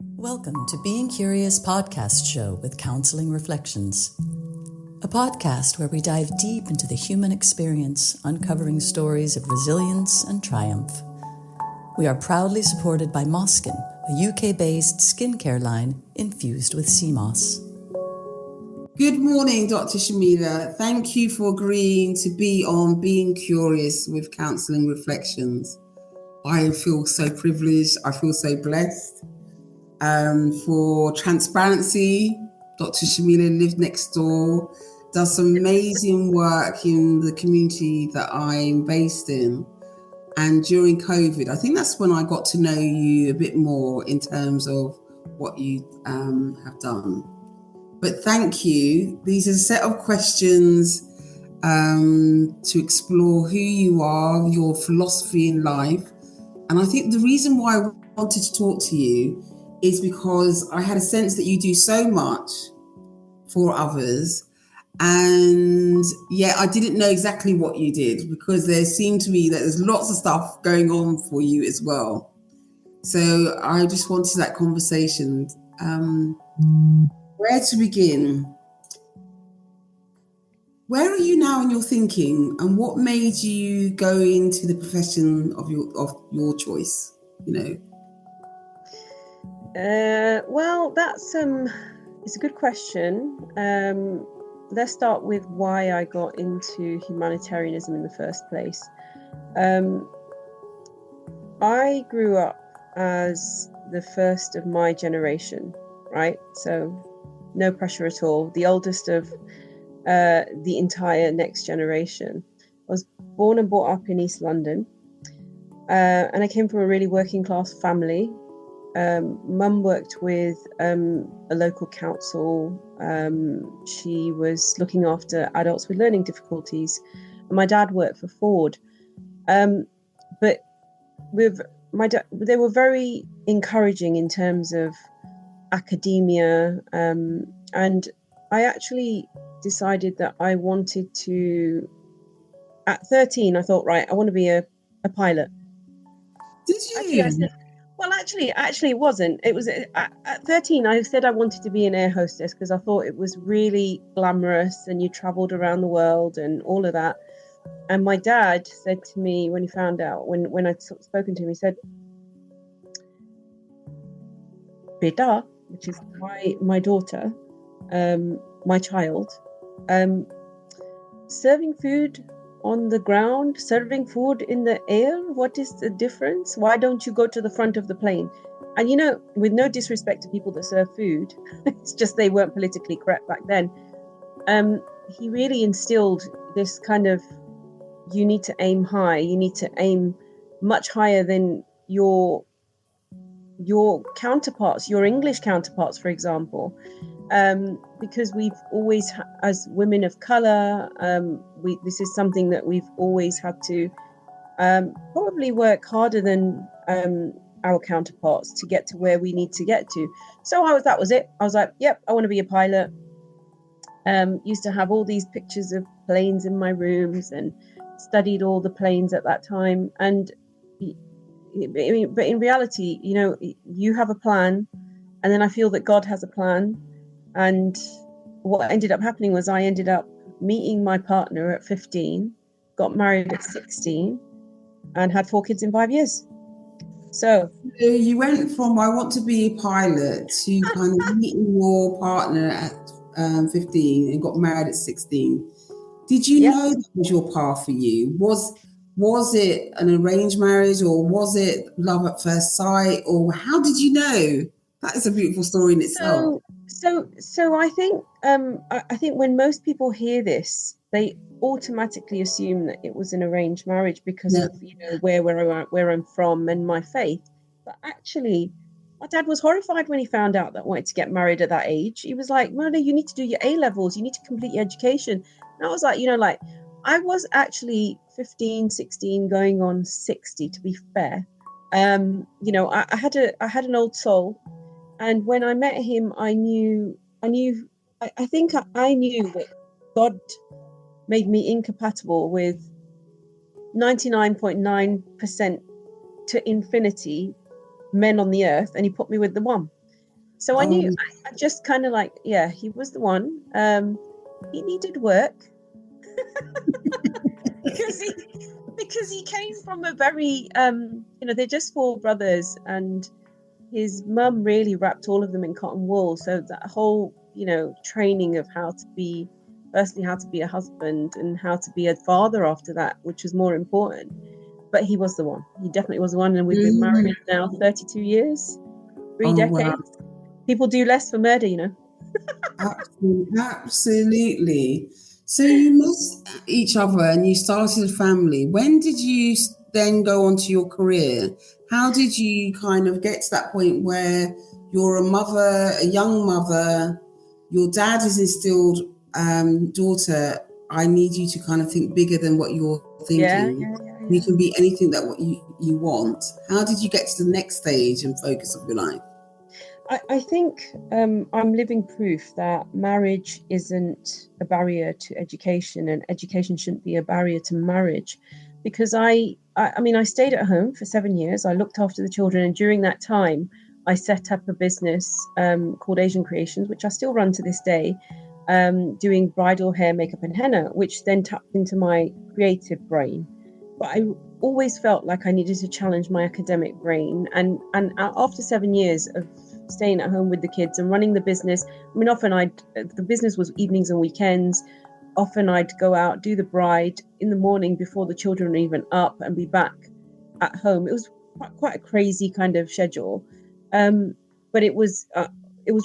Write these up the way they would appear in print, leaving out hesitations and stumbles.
Welcome to Being Curious podcast show with Counseling Reflections, a podcast where we dive deep into the human experience, uncovering stories of resilience and triumph. We are proudly supported by Moskin, a UK-based skincare line infused with sea moss. Good morning, Dr. Shameela. Thank you for agreeing to be on Being Curious with Counseling Reflections. I feel so privileged. I feel so blessed. For transparency, Dr. Shameela lived next door, does some amazing work in the community that I'm based in. And during COVID, I think that's when I got to know you a bit more in terms of what you have done. But thank you. These are a set of questions to explore who you are, your philosophy in life. And I think the reason why I wanted to talk to you is because I had a sense that you do so much for others. And yeah, I didn't know exactly what you did because there seemed to be that there's lots of stuff going on for you as well. So I just wanted that conversation. Where to begin? Where are you now in your thinking, and what made you go into the profession of your choice? Well, that's it's a good question. Let's start with why I got into humanitarianism in the first place. I grew up as the first of my generation, right? So no pressure at all. The oldest of the entire next generation. I was born and brought up in East London, and I came from a really working class family. Mum worked with a local council. She was looking after adults with learning difficulties, and my dad worked for Ford. But with my dad, they were very encouraging in terms of academia, and I actually decided that I wanted to. At 13, I thought, right, I want to be a pilot. Did you? Actually, it wasn't. It was at 13. I said I wanted to be an air hostess because I thought it was really glamorous, and you travelled around the world and all of that. And my dad said to me when he found out, when I'd spoken to him, he said, "Beta," which is my daughter, my child, serving food on the ground, serving food in the air, what is the difference? Why don't you go to the front of the plane? And with no disrespect to people that serve food, it's just they weren't politically correct back then. He really instilled this kind of, you need to aim high, you need to aim much higher than your counterparts, your English counterparts, for example. Because we've always, as women of colour, this is something that we've always had to probably work harder than our counterparts to get to where we need to get to. So that was it. I was like, yep, I want to be a pilot. Used to have all these pictures of planes in my rooms and studied all the planes at that time. And but in reality, you have a plan, and then I feel that God has a plan. And what ended up happening was I ended up meeting my partner at 15, got married at 16, and had 4 kids in 5 years. So you went from I want to be a pilot to kind of meeting your partner at 15 and got married at 16. Did you know that was your path for you? Was it an arranged marriage, or was it love at first sight, or how did you know? That is a beautiful story in itself. So I think when most people hear this, they automatically assume that it was an arranged marriage because of where I'm from and my faith. But actually, my dad was horrified when he found out that I wanted to get married at that age. He was like, "Mona, you need to do your A levels. You need to complete your education." And I was like, I was actually 15, 16, going on 60, to be fair. I had an old soul. And when I met him, I think I knew that God made me incompatible with 99.9% to infinity men on the earth, and he put me with the one. So I knew, I just kind of like, yeah, he was the one. He needed work because he came from a very, they're just four brothers, and his mum really wrapped all of them in cotton wool. So that whole, training of how to be a husband and how to be a father after that, which was more important. But he was the one. He definitely was the one. And we've been married now 32 years, 3 decades. Wow. People do less for murder, Absolutely. So you met each other and you started a family. When did you then go on to your career? How did you kind of get to that point where you're a mother, a young mother, your dad has instilled, daughter, I need you to kind of think bigger than what you're thinking. Yeah. You can be anything that what you want. How did you get to the next stage and focus of your life? I think I'm living proof that marriage isn't a barrier to education, and education shouldn't be a barrier to marriage. Because I stayed at home for 7 years. I looked after the children, and during that time, I set up a business called Asian Creations, which I still run to this day, doing bridal hair, makeup, and henna, which then tapped into my creative brain. But I always felt like I needed to challenge my academic brain, and after 7 years of staying at home with the kids and running the business. I mean, often the business was evenings and weekends. Often I'd go out, do the bride in the morning before the children were even up, and be back at home. It was quite a crazy kind of schedule. But it was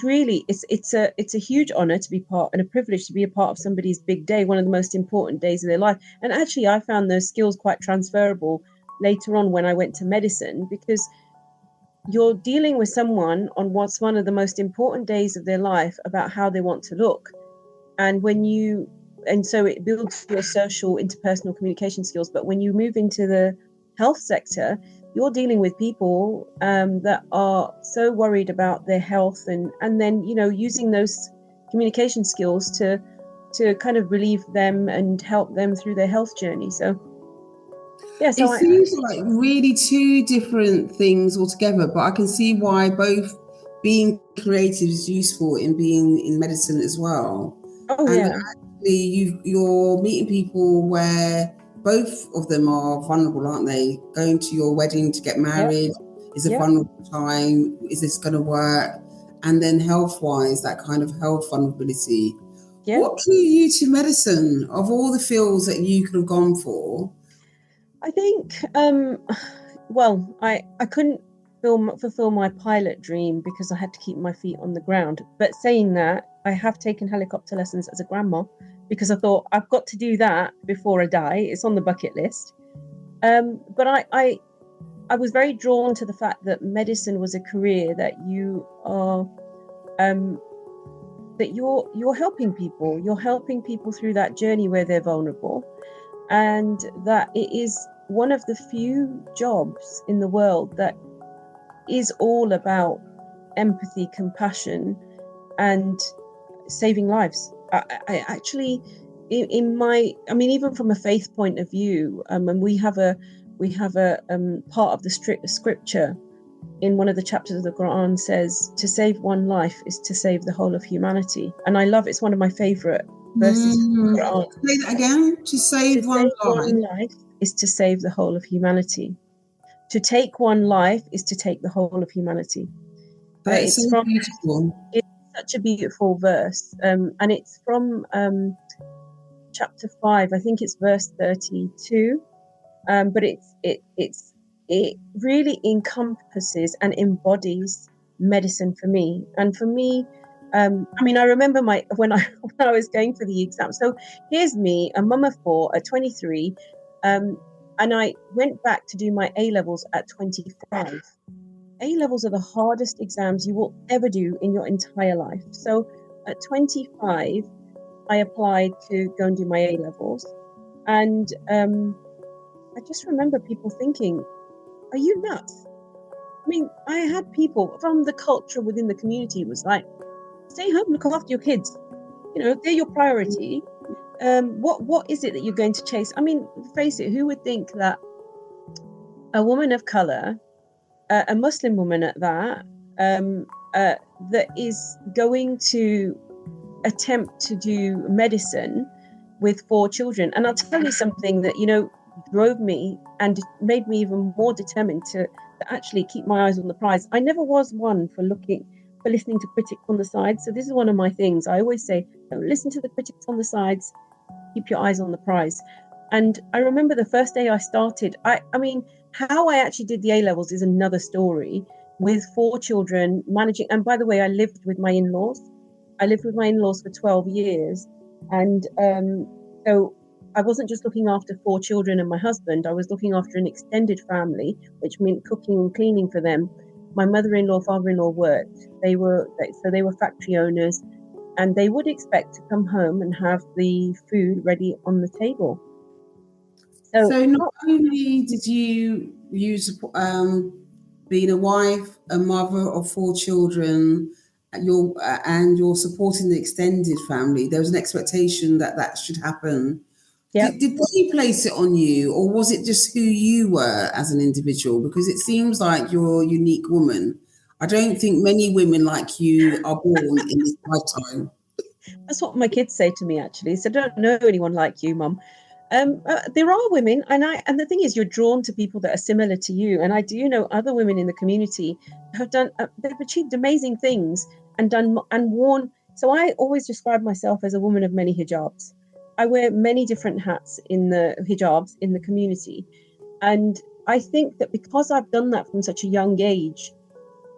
really, it's a huge honor to be part, and a privilege to be a part of somebody's big day, one of the most important days of their life. And actually I found those skills quite transferable later on when I went to medicine, because you're dealing with someone on what's one of the most important days of their life about how they want to look. And so it builds your social interpersonal communication skills. But when you move into the health sector, you're dealing with people that are so worried about their health, and then, using those communication skills to kind of relieve them and help them through their health journey. So yeah, it seems like really two different things altogether, but I can see why both being creative is useful in being in medicine as well. Oh, and yeah. Actually, you're meeting people where both of them are vulnerable, aren't they? Going to your wedding to get married is a vulnerable time. Is this going to work? And then health-wise, that kind of health vulnerability. Yeah. What drew you to medicine? Of all the fields that you could have gone for, I think, I couldn't fulfill my pilot dream because I had to keep my feet on the ground. But saying that, I have taken helicopter lessons as a grandma, because I thought I've got to do that before I die. It's on the bucket list. But I was very drawn to the fact that medicine was a career that you are, that you're helping people. You're helping people through that journey where they're vulnerable, and that it is one of the few jobs in the world that is all about empathy, compassion, and saving lives. I actually, even from a faith point of view, and we have a part of the scripture in one of the chapters of the Quran says, to save one life is to save the whole of humanity. And I love, it's one of my favorite verses in the Quran. Say that again. To save one life is to save the whole of humanity. To take one life is to take the whole of humanity. It's so beautiful. It's such a beautiful verse, and it's from chapter 5. I think it's verse 32. But it really encompasses and embodies medicine for me. And for me, I remember when I was going for the exam. So here's me, a mum of 4 at 23, and I went back to do my A-levels at 25. A-levels are the hardest exams you will ever do in your entire life. So at 25, I applied to go and do my A-levels, and I just remember people thinking, are you nuts? I mean, I had people from the culture within the community was like, stay home, look after your kids. They're your priority. What is it that you're going to chase? I mean, face it, who would think that a woman of color, a Muslim woman at that, that is going to attempt to do medicine with 4 children. And I'll tell you something that, drove me and made me even more determined to actually keep my eyes on the prize. I never was one for listening to critics on the sides. So this is one of my things. I always say, don't listen to the critics on the sides, keep your eyes on the prize. And I remember the first day I started, I mean, how I actually did the A-levels is another story, with 4 children, managing. And by the way, I lived with my in-laws. I lived with my in-laws for 12 years. And so I wasn't just looking after 4 children and my husband. I was looking after an extended family, which meant cooking and cleaning for them. My mother-in-law, father-in-law worked. They were factory owners, and they would expect to come home and have the food ready on the table. So not only did you use being a wife, a mother of 4 children, and you're supporting the extended family, there was an expectation that should happen. Yep. Did they place it on you, or was it just who you were as an individual? Because it seems like you're a unique woman. I don't think many women like you are born in this lifetime. That's what my kids say to me, actually. So I don't know anyone like you, Mum. There are women, and the thing is, you're drawn to people that are similar to you. And I do know other women in the community have done, they've achieved amazing things and worn. So I always describe myself as a woman of many hijabs. I wear many different hats in the hijabs in the community. And I think that because I've done that from such a young age,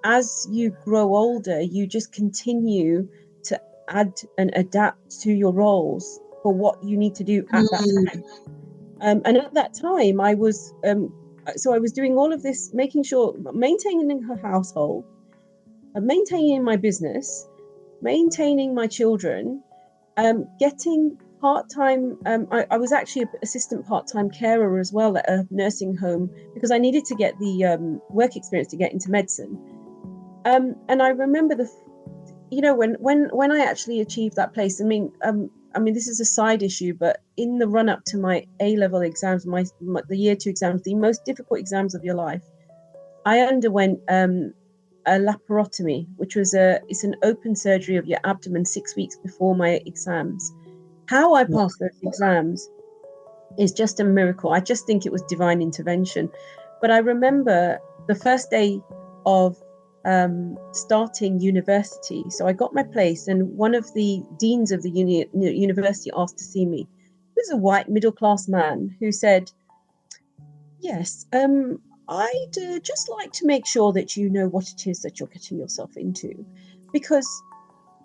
as you grow older, you just continue to add and adapt to your roles for what you need to do at that time. And at that time, I was doing all of this, making sure, maintaining her household, maintaining my business, maintaining my children, getting part-time. I was actually an assistant part-time carer as well at a nursing home because I needed to get the work experience to get into medicine. And I remember when I actually achieved that place. I mean, this is a side issue, but in the run-up to my A-level exams, the year 2 exams, the most difficult exams of your life, I underwent a laparotomy, which was it's an open surgery of your abdomen 6 weeks before my exams. How I passed those exams is just a miracle. I just think it was divine intervention. But I remember the first day of starting university. So I got my place, and one of the deans of the university asked to see me. He was a white middle-class man who said, yes, I'd just like to make sure that you know what it is that you're getting yourself into, because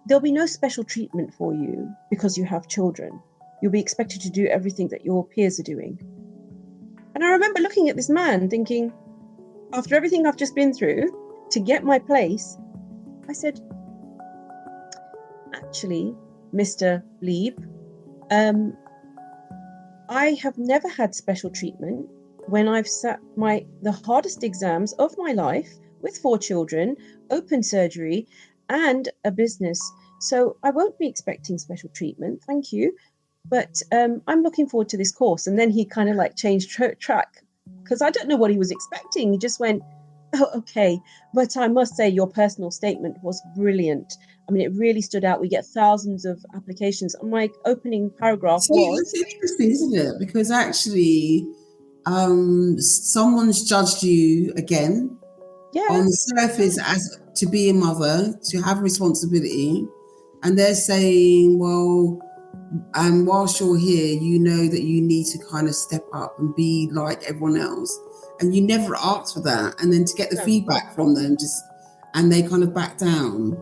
there'll be no special treatment for you because you have children. You'll be expected to do everything that your peers are doing. And I remember looking at this man thinking, after everything I've just been through to get my place, I said, actually, Mr. Lieb, I have never had special treatment when I've sat the hardest exams of my life with 4 children, open surgery, and a business. So I won't be expecting special treatment, thank you. But I'm looking forward to this course. And then he kind of like changed track, because I don't know what he was expecting. He just went, oh, okay. But I must say your personal statement was brilliant. I mean, it really stood out. We get thousands of applications. And my opening paragraph was... It's interesting, isn't it? Because actually, someone's judged you again on the surface as to be a mother, to have responsibility. And they're saying, well, and whilst you're here, you know that you need to kind of step up and be like everyone else. And you never asked for that. And then to get the feedback from them, and they kind of back down.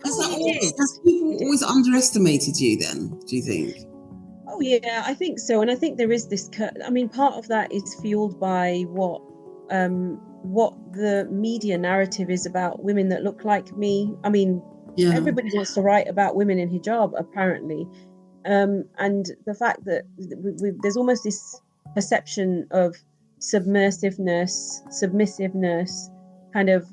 Has people always underestimated you then, do you think? Oh, yeah, I think so. And I think there is this, I mean, part of that is fueled by what the media narrative is about women that look like me. I mean, everybody wants to write about women in hijab, apparently. And the fact that there's almost this perception of submissiveness, kind of,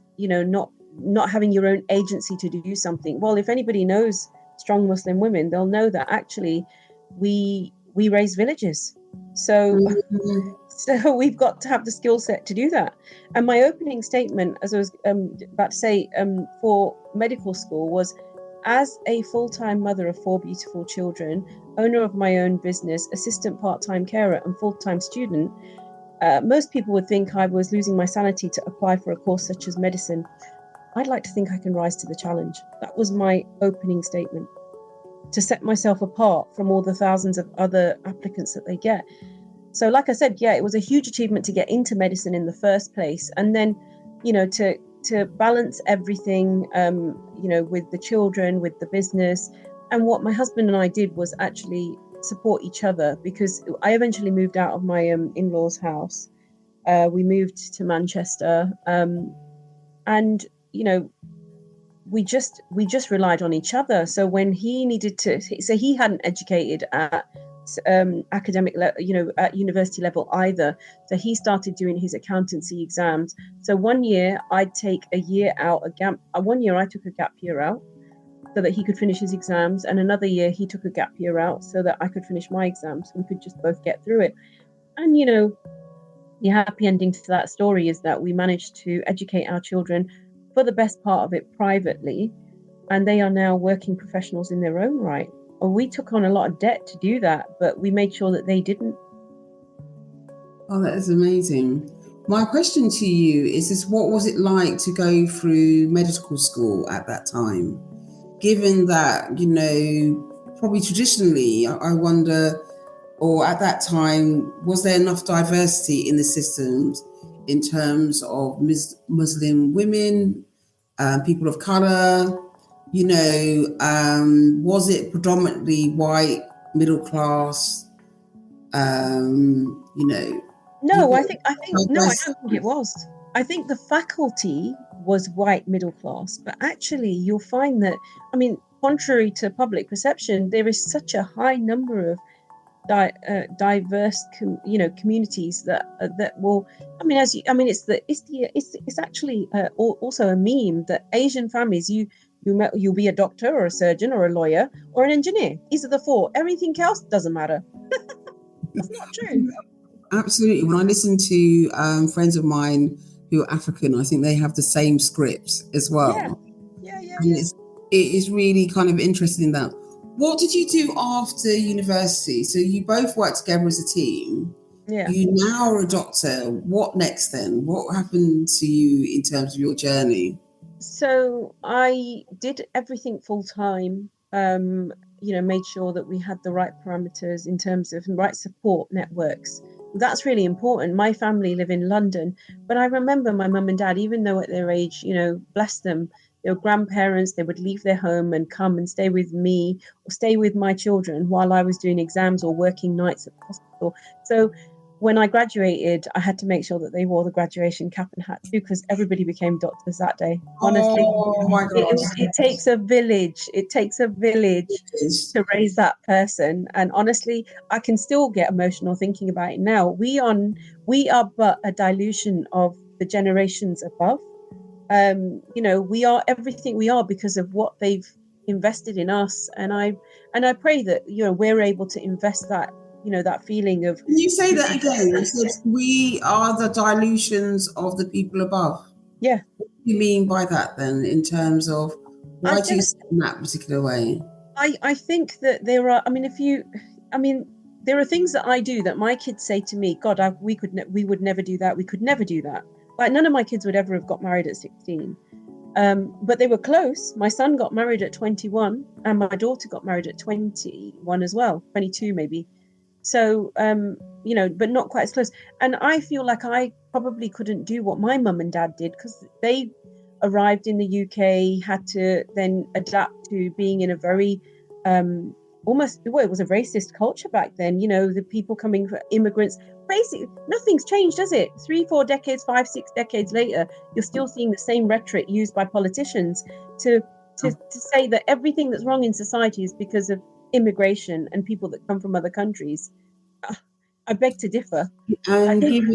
not having your own agency to do something. Well, if anybody knows strong Muslim women, they'll know that actually we raise villages. So Mhm. so we've got to have the skill set to do that. And my opening statement, as I was about to say, for medical school was, as a full-time mother of 4 beautiful children, owner of my own business, assistant part-time carer, and full-time student, most people would think I was losing my sanity to apply for a course such as medicine. I'd like to think I can rise to the challenge. That was my opening statement, to set myself apart from all the thousands of other applicants that they get. So, like I said, yeah, it was a huge achievement to get into medicine in the first place, and then, to balance everything, with the children, with the business. And what my husband and I did was actually support each other, because I eventually moved out of my in-laws' house. We moved to Manchester, and we just relied on each other. So when he needed to, so he hadn't educated at academic at university level either, so he started doing his accountancy exams. So one year I'd take a year out, a gap 1 year I took a gap year out so that he could finish his exams, and another year he took a gap year out so that I could finish my exams. We could just both get through it. And the happy ending to that story is that we managed to educate our children for the best part of it privately, and they are now working professionals in their own right. And we took on a lot of debt to do that, but we made sure that they didn't. Oh, that is amazing. My question to you is what was it like to go through medical school at that time? Given that, probably traditionally, I wonder, or at that time, was there enough diversity in the systems in terms of Muslim women, people of color? Was it predominantly white, middle class? No, People I think no, I don't think it was. I think the faculty was white middle class, but actually you'll find that, I mean, contrary to public perception, there is such a high number of diverse communities that will, I mean, it's actually also a meme that Asian families, you'll be a doctor or a surgeon or a lawyer or an engineer. These are the four. Everything else doesn't matter. That's not true. Absolutely. When I listen to friends of mine who are African, I think they have the same scripts as Yeah, well. yeah, yeah, And yeah. it is really kind of interesting in that. What did you do after university? So you both worked together as a team. Yeah. You now are a doctor. What next then? What happened to you in terms of your journey? So I did everything full time. Made sure that we had the right parameters in terms of right support networks. That's really important. My family live in London, but I remember my mum and dad, even though at their age, bless them, they were grandparents, they would leave their home and come and stay with me or stay with my children while I was doing exams or working nights at the hospital. So when I graduated, I had to make sure that they wore the graduation cap and hat too, because everybody became doctors that day. Honestly, Oh my it gosh. takes a village. It takes a village to raise that person. And honestly, I can still get emotional thinking about it now. We are but a dilution of the generations above. We are everything we are because of what they've invested in us. And I pray that we're able to invest that that feeling of. Can you say that again? You said we are the dilutions of the people above. Yeah. What do you mean by that then, in terms of I why do you just see it in that particular way? I think that there are. There are things that I do that my kids say to me, God, we would never do that. We could never do that. Like none of my kids would ever have got married at 16. But they were close. My son got married at 21 and my daughter got married at 21 as well, 22 maybe. So, but not quite as close. And I feel like I probably couldn't do what my mum and dad did because they arrived in the UK, had to then adapt to being in a very it was a racist culture back then. The people coming for immigrants. Basically, nothing's changed, does it? 3, 4 decades, 5, 6 decades later, you're still seeing the same rhetoric used by politicians to say that everything that's wrong in society is because of immigration and people that come from other countries. I beg to differ. I And think,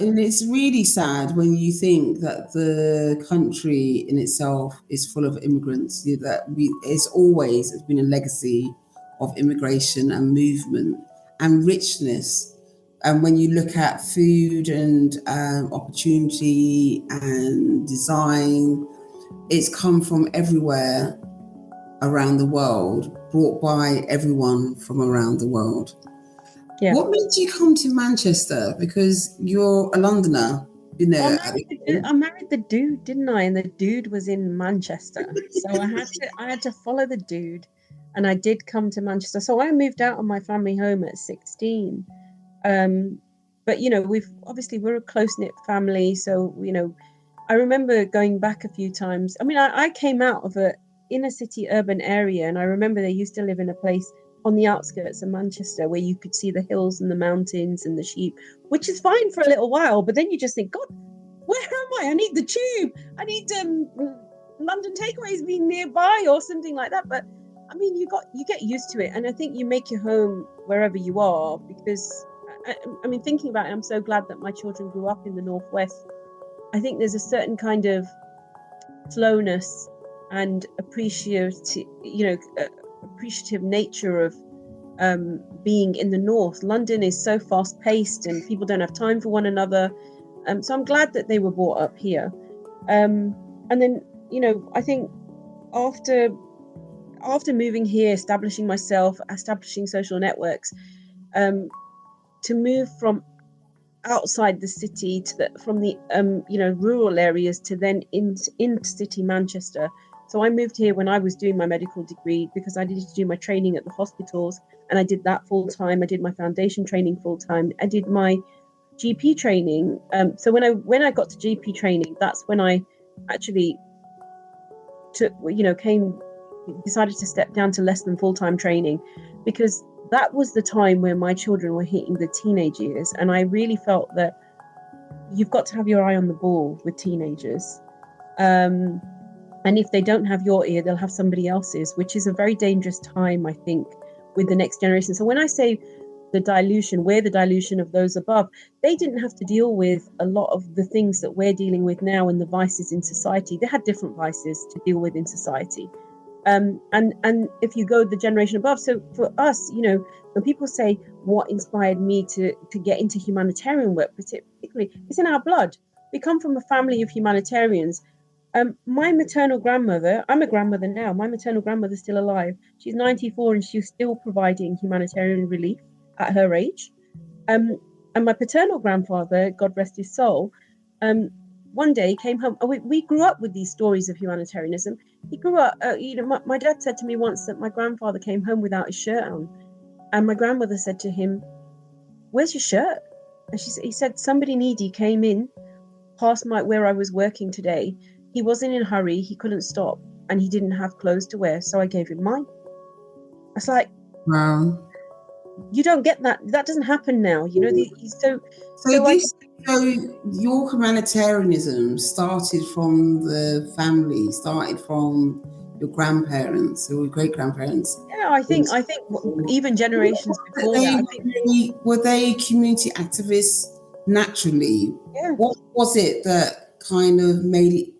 and it's really sad when you think that the country in itself is full of immigrants. It's been a legacy of immigration and movement and richness. And when you look at food and opportunity and design, it's come from everywhere around the world, brought by everyone from around the world. Yeah. What made you come to Manchester? Because you're a Londoner, you know. I married the dude, didn't I? And the dude was in Manchester, so I had to follow the dude, and I did come to Manchester. So I moved out of my family home at 16. But you know, we're a close knit family, so you know, I remember going back a few times. I mean, I came out of a inner city urban area, and I remember they used to live in a place on the outskirts of Manchester where you could see the hills and the mountains and the sheep, which is fine for a little while, but then you just think, God, where am I? I need the tube. I need London takeaways being nearby or something like that. But I mean, you get used to it, and I think you make your home wherever you are. Because I mean, thinking about it, I'm so glad that my children grew up in the Northwest. I think there's a certain kind of slowness and appreciative nature of being in the North. London is so fast paced, and people don't have time for one another. So I'm glad that they were brought up here. And then, you know, I think after moving here, establishing myself, establishing social networks, to move from outside the city from the rural areas to then into city Manchester. So I moved here when I was doing my medical degree because I needed to do my training at the hospitals, and I did that full time. I did my foundation training full time. I did my GP training. So when I got to GP training, that's when I actually decided to step down to less than full-time training, because that was the time where my children were hitting the teenage years, and I really felt that you've got to have your eye on the ball with teenagers. And if they don't have your ear, they'll have somebody else's, which is a very dangerous time, I think, with the next generation. So when I say the dilution of those above, they didn't have to deal with a lot of the things that we're dealing with now and the vices in society. They had different vices to deal with in society. And if you go the generation above, so for us, you know, when people say what inspired me to get into humanitarian work, particularly, it's in our blood. We come from a family of humanitarians. My maternal grandmother, I'm a grandmother now, my maternal grandmother's still alive. She's 94 and she's still providing humanitarian relief at her age. And my paternal grandfather, God rest his soul, one day came home. We grew up with these stories of humanitarianism. He grew up, my dad said to me once that my grandfather came home without his shirt on. And my grandmother said to him, "Where's your shirt?" And he said, "Somebody needy came in past where I was working today. He wasn't in a hurry. He couldn't stop. And he didn't have clothes to wear. So I gave him mine." It's like, Wow. You don't get that. That doesn't happen now. You know, So your humanitarianism started from the family, started from your grandparents or your great grandparents. Yeah, I think even generations before that. Were they community activists naturally? Yeah. What was it that kind of made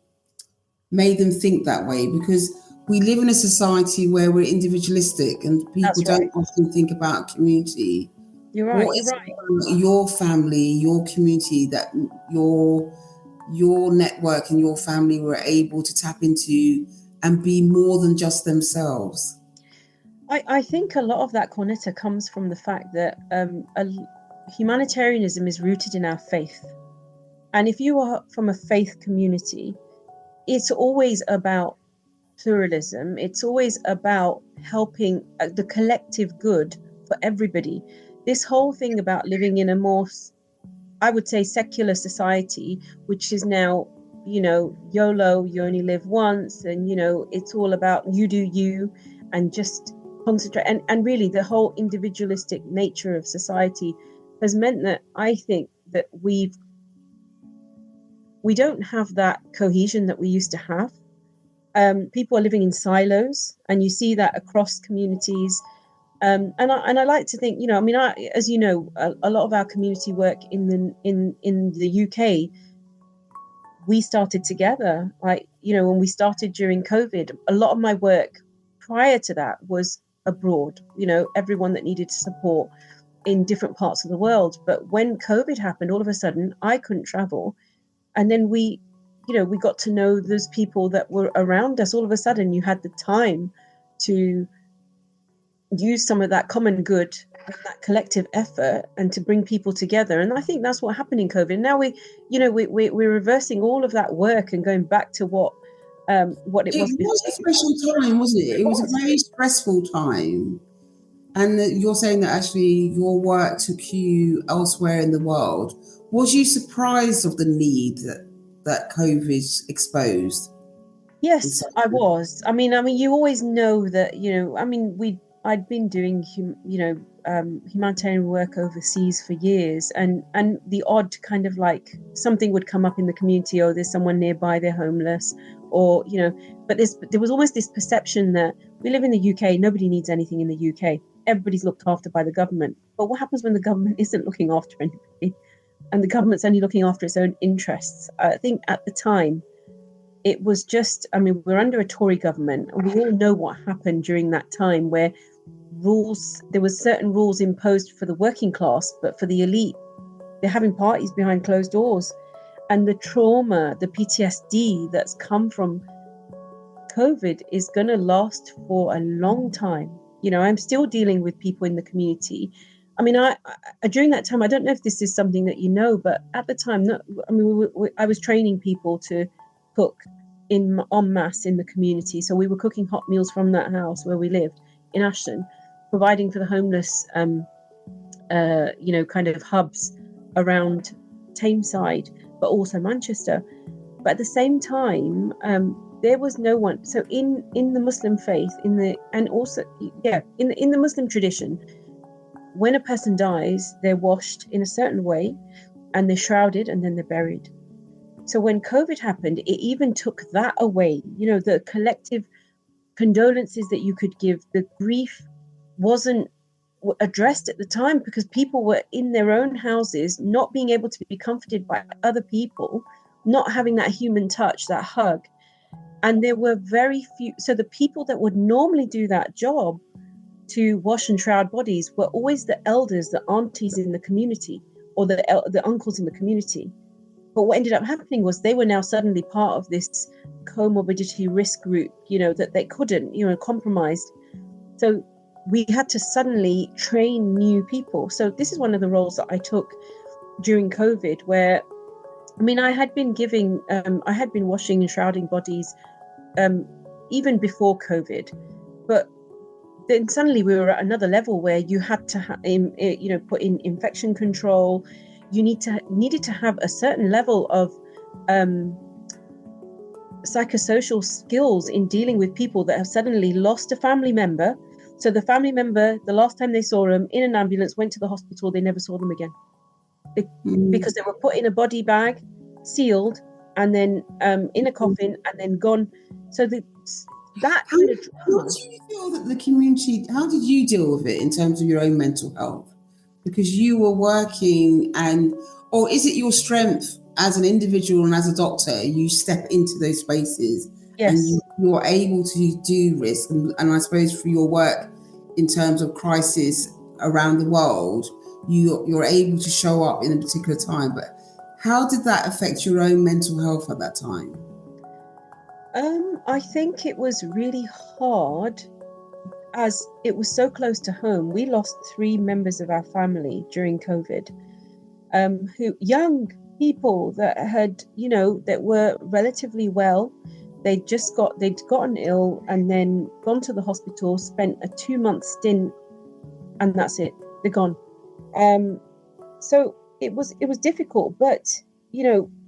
them think that way? Because we live in a society where we're individualistic and people don't often think about community. You're right. What is it about your family, your community, that your network and your family were able to tap into and be more than just themselves? I think a lot of that, Cornetta, comes from the fact that humanitarianism is rooted in our faith. And if you are from a faith community, it's always about pluralism. It's always about helping the collective good for everybody. This whole thing about living in a more, I would say, secular society, which is now, you know, YOLO, you only live once, and, you know, it's all about you do you and just concentrate. And really the whole individualistic nature of society has meant that I think that we don't have that cohesion that we used to have. People are living in silos, and you see that across communities. And I like to think, you know, I mean, as you know, a lot of our community work in the UK, we started together. Like, you know, when we started during COVID, a lot of my work prior to that was abroad. You know, everyone that needed support. in different parts of the world. But when COVID happened, all of a sudden I couldn't travel. And then we got to know those people that were around us. All of a sudden you had the time to use some of that common good and that collective effort and to bring people together. And I think that's what happened in COVID. Now we're reversing all of that work and going back to what it was before. Was a special time, wasn't it? It was a very stressful time. And you're saying that actually your work took you elsewhere in the world. Was you surprised of the need that COVID exposed? Yes, I was. I mean, you always know that, I'd been doing, humanitarian work overseas for years, and the odd kind of like something would come up in the community. Oh, there's someone nearby, they're homeless, or but there was always this perception that we live in the UK, nobody needs anything in the UK. Everybody's looked after by the government. But what happens when the government isn't looking after anybody, and the government's only looking after its own interests? I think at the time, it was just, we're under a Tory government, and we all know what happened during that time, where there was certain rules imposed for the working class, but for the elite, they're having parties behind closed doors. And the trauma, the PTSD that's come from COVID is going to last for a long time. I'm still dealing with people in the community. I during that time, I don't know if this is something that you know, but at the time, I was training people to cook en masse in the community. So we were cooking hot meals from that house where we lived in Ashton, providing for the homeless, kind of hubs around Tameside, but also Manchester. But at the same time, there was no one. So in the Muslim faith, in the Muslim tradition, when a person dies, they're washed in a certain way, and they're shrouded, and then they're buried. So when COVID happened, it even took that away. The collective condolences that you could give, the grief wasn't addressed at the time, because people were in their own houses, not being able to be comforted by other people, not having that human touch, that hug. And there were very few. So the people that would normally do that job to wash and shroud bodies were always the elders, the aunties in the community, or the uncles in the community. But what ended up happening was they were now suddenly part of this comorbidity risk group, that they couldn't, compromised. So we had to suddenly train new people. So this is one of the roles that I took during COVID, where, I had been washing and shrouding bodies even before COVID, but then suddenly we were at another level where you had to put in infection control. You needed to have a certain level of psychosocial skills in dealing with people that have suddenly lost a family member. So the family member, the last time they saw them in an ambulance, went to the hospital, they never saw them again. Because they were put in a body bag, sealed, and then in a coffin, and then gone. So that kind of trauma. How do you feel that the community, how did you deal with it in terms of your own mental health? Because you were working, or is it your strength as an individual and as a doctor, you step into those spaces? Yes. And you're able to do risk, and I suppose for your work in terms of crisis around the world, you're able to show up in a particular time. But how did that affect your own mental health at that time? I think it was really hard, as it was so close to home. We lost 3 members of our family during COVID, who young people that had, that were relatively well. They'd gotten ill and then gone to the hospital, spent a 2-month stint, and that's it. They're gone. So it was difficult, but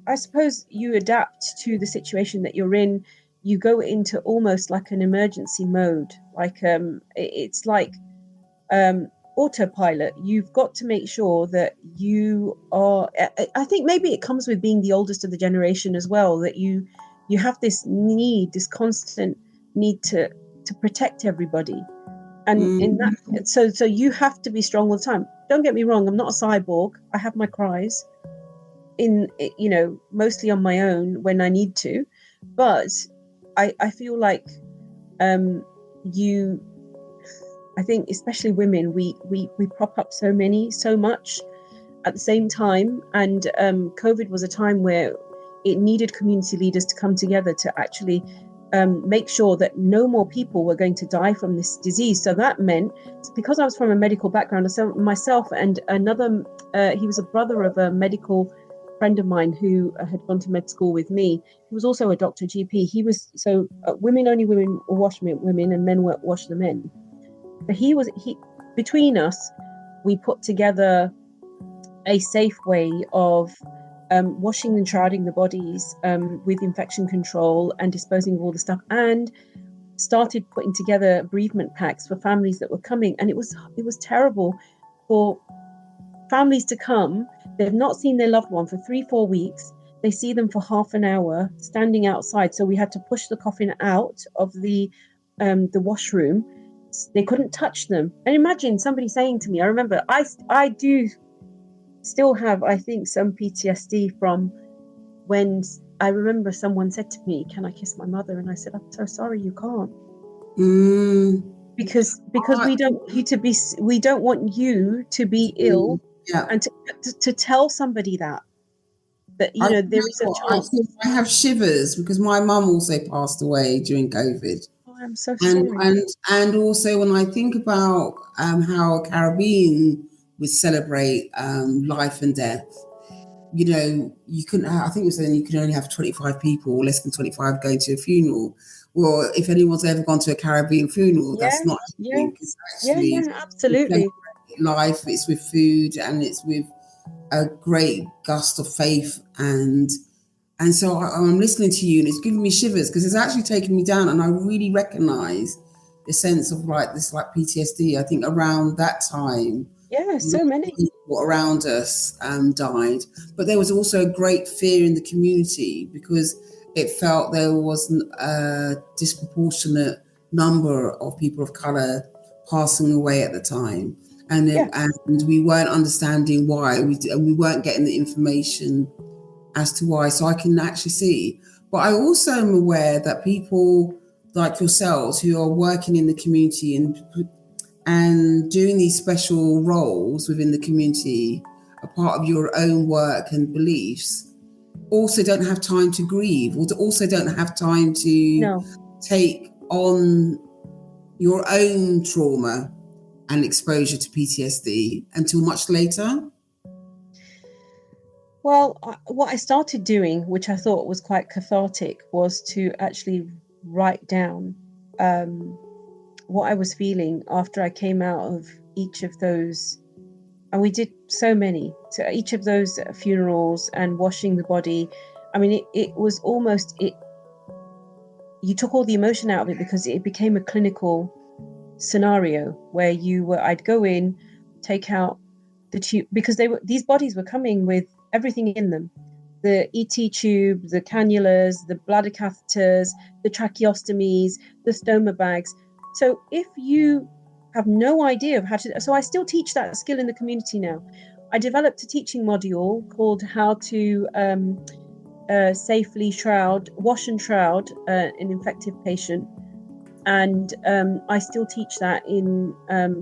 I suppose you adapt to the situation that you're in. You go into almost like an emergency mode, like it's like autopilot. You've got to make sure that you are. I think maybe it comes with being the oldest of the generation as well, that you have this constant need to protect everybody, and in that, so you have to be strong all the time. Don't get me wrong, I'm not a cyborg. I have my cries, mostly on my own when I need to, but I feel like I think especially women, we prop up so much at the same time. And COVID was a time where it needed community leaders to come together to actually make sure that no more people were going to die from this disease. So that meant, because I was from a medical background, so myself and another, he was a brother of a medical friend of mine who had gone to med school with me. He was also a doctor GP. He was, so women wash women and men wash the men. But between us, we put together a safe way of washing and shrouding the bodies with infection control and disposing of all the stuff, and started putting together bereavement packs for families that were coming. And it was terrible for families to come. They've not seen their loved one for 3-4 weeks. They see them for half an hour standing outside. So we had to push the coffin out of the washroom. They couldn't touch them. And imagine somebody saying to me, I remember, I do still have, I think, some PTSD from when I remember someone said to me, "Can I kiss my mother?" And I said, "I'm so sorry, you can't." Because we don't want you to be ill, and to tell somebody that there is a chance. I have shivers because my mum also passed away during COVID. Oh, I'm so sorry. And also when I think about how a Caribbean would celebrate life and death, you couldn't have, I think it was saying you could only have 25 people, less than 25 going to a funeral. Well, if anyone's ever gone to a Caribbean funeral, that's not happening. It's actually absolutely life. It's with food and it's with a great gust of faith, and so I'm listening to you and it's giving me shivers because it's actually taken me down, and I really recognize the sense of this PTSD. I think around that time, so many people around us died, but there was also a great fear in the community because it felt there was a disproportionate number of people of color passing away at the time, and we weren't understanding why, we weren't getting the information as to why. So I can actually see, but I also am aware that people like yourselves who are working in the community and doing these special roles within the community, a part of your own work and beliefs, also don't have time to grieve, or also don't have time to take on your own trauma and exposure to PTSD until much later. Well, what I started doing, which I thought was quite cathartic, was to actually write down what I was feeling after I came out of each of those. And we did so many. So each of those funerals and washing the body. I mean, it was almost, you took all the emotion out of it because it became a clinical scenario where I'd go in, take out the tube, because these bodies were coming with everything in them: the ET tube, the cannulas, the bladder catheters, the tracheostomies, the stoma bags. So if you have no idea of how to, so I still teach that skill in the community now. I developed a teaching module called How to Safely Wash and Shroud an Infected Patient. And I still teach that in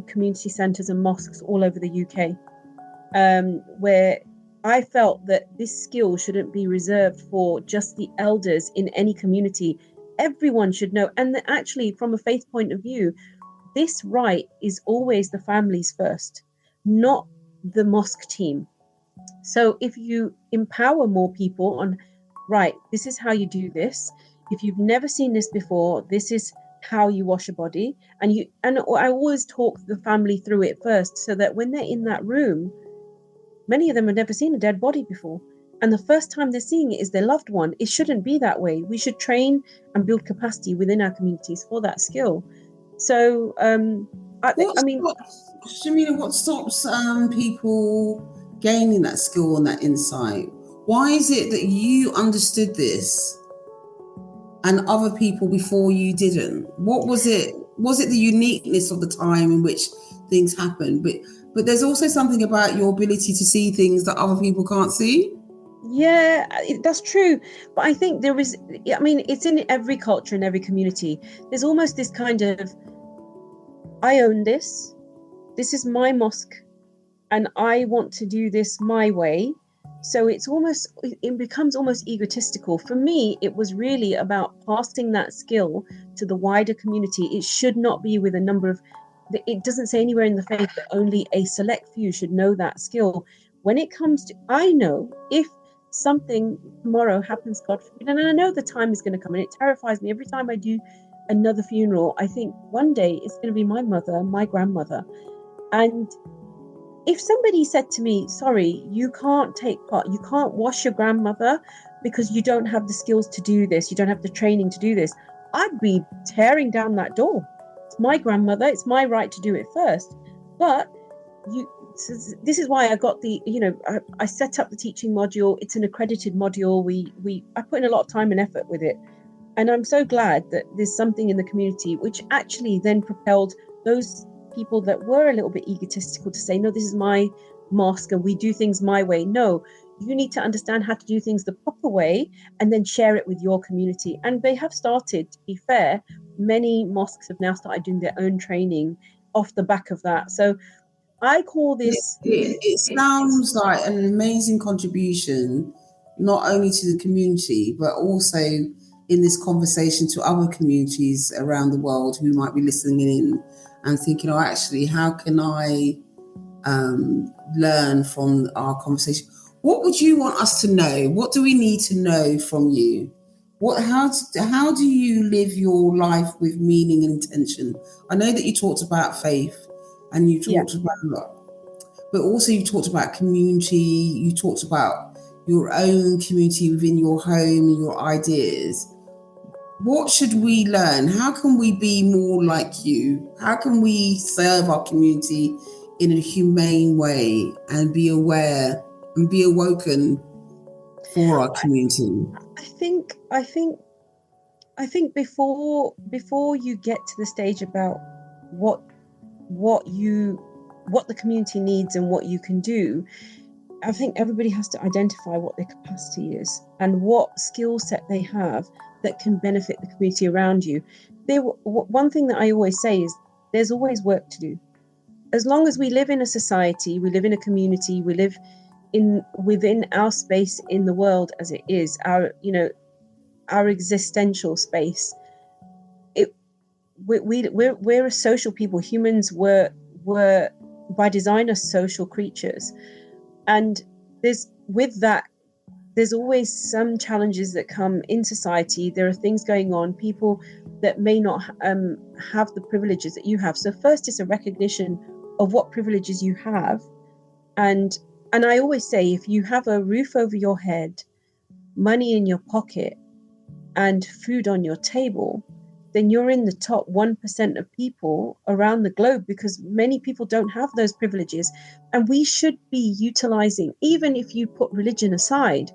community centres and mosques all over the UK, where I felt that this skill shouldn't be reserved for just the elders in any community. Everyone should know. And actually, from a faith point of view, this right is always the families first, not the mosque team. So if you empower more people on, right, this is how you do this. If you've never seen this before, this is how you wash a body. And I always talk the family through it first, so that when they're in that room, many of them have never seen a dead body before. And the first time they're seeing it is their loved one. It shouldn't be that way. We should train and build capacity within our communities for that skill. So, Shameela, what stops people gaining that skill and that insight? Why is it that you understood this and other people before you didn't? What was it? Was it the uniqueness of the time in which things happened? But there's also something about your ability to see things that other people can't see. Yeah, that's true. But I think there is, it's in every culture and every community. There's almost this kind of, I own this. This is my mosque, and I want to do this my way. So it becomes almost egotistical. For me, it was really about passing that skill to the wider community. It should not be with a number of, it doesn't say anywhere in the faith that only a select few should know that skill. When it comes to, I know if something tomorrow happens, God forbid, and I know the time is going to come, and it terrifies me every time I do another funeral. I think one day it's going to be my mother, my grandmother. And if somebody said to me, sorry, you can't take part, you can't wash your grandmother because you don't have the skills to do this, you don't have the training to do this, I'd be tearing down that door. It's my grandmother, it's my right to do it first. But this is why I got I set up the teaching module. It's an accredited module. I put in a lot of time and effort with it. And I'm so glad that there's something in the community which actually then propelled those people that were a little bit egotistical to say, no, this is my mosque and we do things my way. No, you need to understand how to do things the proper way and then share it with your community. And they have started, to be fair, many mosques have now started doing their own training off the back of that. So I call this... It sounds like an amazing contribution, not only to the community, but also in this conversation to other communities around the world who might be listening in and thinking, oh, actually, how can I learn from our conversation? What would you want us to know? What do we need to know from you? How do you live your life with meaning and intention? I know that you talked about faith and you talked about a lot, but also you talked about community, you talked about your own community within your home and your ideas. What should we learn? How can we be more like you? How can we serve our community in a humane way and be aware and be awoken for our community? I think before you get to the stage about what the community needs and what you can do, I think everybody has to identify what their capacity is and what skill set they have that can benefit the community around you. One thing that I always say is there's always work to do. As long as we live in a society, we live in a community, we live within our space in the world as it is, our existential space. We're a social people. Humans were by design are social creatures, and there's always some challenges that come in society. There are things going on, people that may not have the privileges that you have. So first, it's a recognition of what privileges you have, and I always say, if you have a roof over your head, money in your pocket, and food on your table, then you're in the top 1% of people around the globe, because many people don't have those privileges. And we should be utilizing, even if you put religion aside,